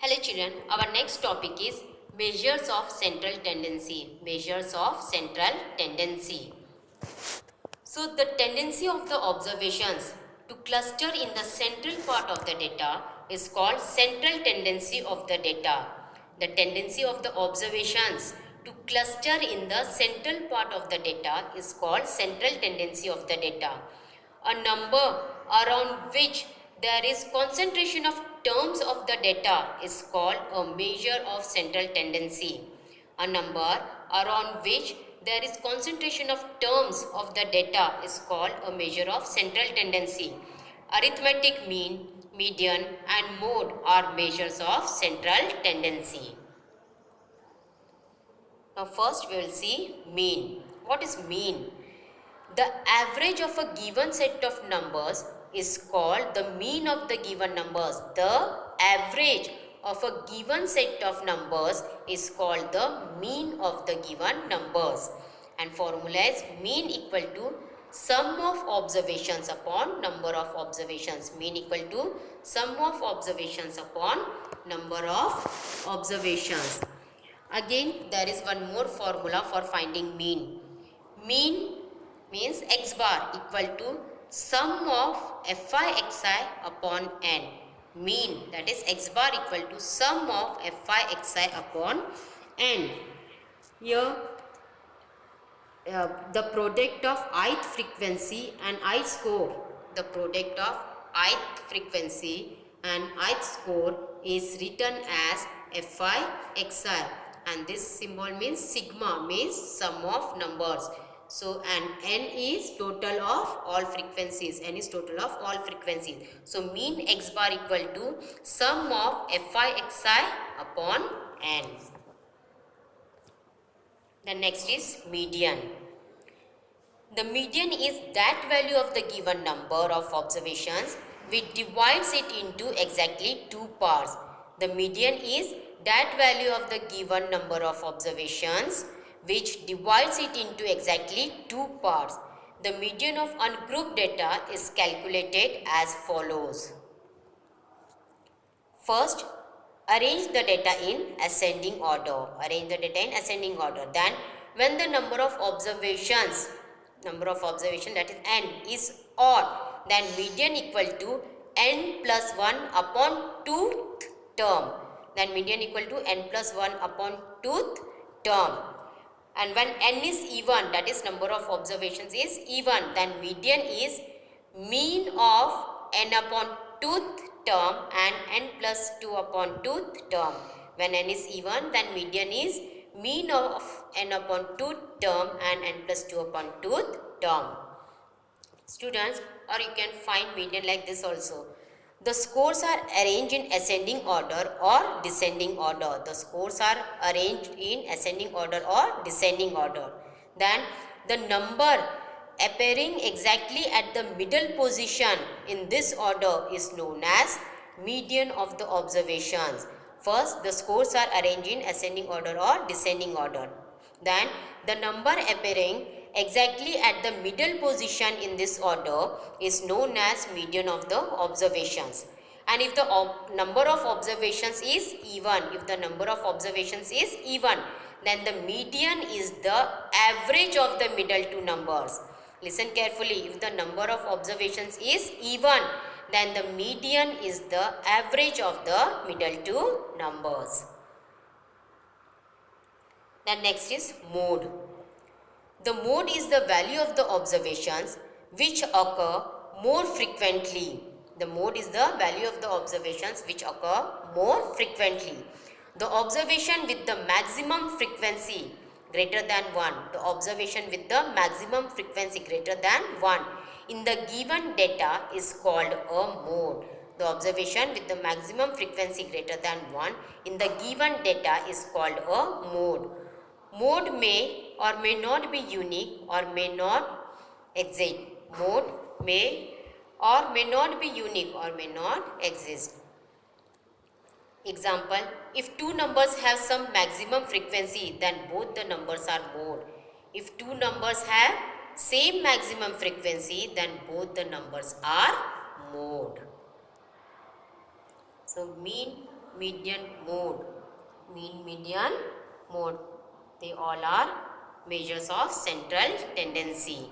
Hello children, our next topic is measures of central tendency. Measures of central tendency. So the tendency of the observations to cluster in the central part of the data is called central tendency of the data. The tendency of the observations to cluster in the central part of the data is called central tendency of the data. A number around which there is concentration of terms of the data is called a measure of central tendency. A number around which there is concentration of terms of the data is called a measure of central tendency. Arithmetic mean, median and mode are measures of central tendency. Now first we will see mean. What is mean? The average of a given set of numbers is called the mean of the given numbers. The average of a given set of numbers is called the mean of the given numbers. And formula is mean equal to sum of observations upon number of observations. Mean equal to sum of observations upon number of observations. Again, there is one more formula for finding mean. Mean means x bar equal to sum of fi xi upon n. Mean, that is x bar equal to sum of fi xi upon n. Here the product of ith frequency and ith score. The product of ith frequency and ith score is written as fi xi, and this symbol means sigma, means sum of numbers. So and n is total of all frequencies. N is total of all frequencies. So mean x bar equal to sum of fi xi upon n. The next is median. The median is that value of the given number of observations which divides it into exactly two parts. The median is that value of the given number of observations which divides it into exactly two parts. The median of ungrouped data is calculated as follows. First, arrange the data in ascending order. Arrange the data in ascending order. Then, when the number of observation that is n is odd, then median equal to n plus 1 upon 2th term. Then median equal to n plus 1 upon 2th term. And when n is even, that is number of observations is even, then median is mean of n upon 2th term and n plus 2 upon 2th term. When n is even, then median is mean of n upon 2th term and n plus 2 upon 2th term. Students, or you can find median like this also. The scores are arranged in ascending order or descending order. The scores are arranged in ascending order or descending order. Then the number appearing exactly at the middle position in this order is known as median of the observations. First, the scores are arranged in ascending order or descending order. Then the number appearing exactly at the middle position in this order is known as median of the observations. And if the number of observations is even, then the median is the average of the middle two numbers. Listen carefully, if the number of observations is even, then the median is the average of the middle two numbers. Then next is mode. The mode is the value of the observations which occur more frequently. The mode is the value of the observations which occur more frequently. The observation with the maximum frequency greater than 1. The observation with the maximum frequency greater than 1 in the given data is called a mode. The observation with the maximum frequency greater than 1 in the given data is called a mode. Mode may or may not be unique or may not exist. Mode may or may not be unique or may not exist. Example, if two numbers have some maximum frequency, then both the numbers are mode. If two numbers have same maximum frequency, then both the numbers are mode. So mean median mode. Mean, median, mode. They all are measures of central tendency.